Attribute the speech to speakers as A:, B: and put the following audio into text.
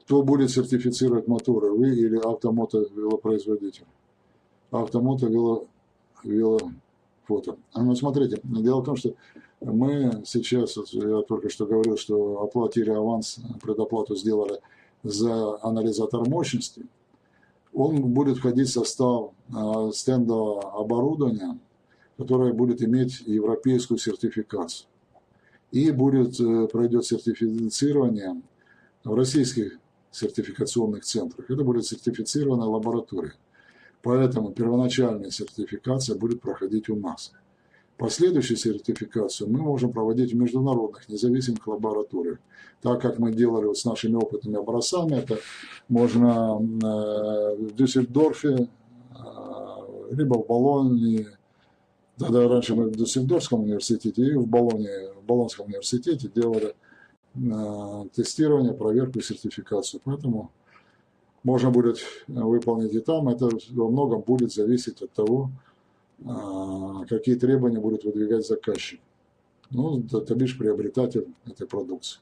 A: Кто будет сертифицировать моторы, вы или автомотовелопроизводитель? Велофото. Ну, смотрите, дело в том, что мы сейчас, я только что говорил, что оплатили аванс, предоплату сделали за анализатор мощности. Он будет входить в состав стендового оборудования, которое будет иметь европейскую сертификацию. И пройдет сертифицирование в российских сертификационных центрах. Это будет сертифицированная лаборатория. Поэтому первоначальная сертификация будет проходить у нас. Последующую сертификацию мы можем проводить в международных независимых лабораториях. Так как мы делали вот с нашими опытными образцами, это можно в Дюссельдорфе, либо в Болонье. Тогда раньше мы в Дюссельдорфском университете и в Болонском университете делали тестирование, проверку и сертификацию. Поэтому можно будет выполнить и там. Это во многом будет зависеть от того, какие требования будет выдвигать заказчик. Ну, то бишь приобретатель этой продукции.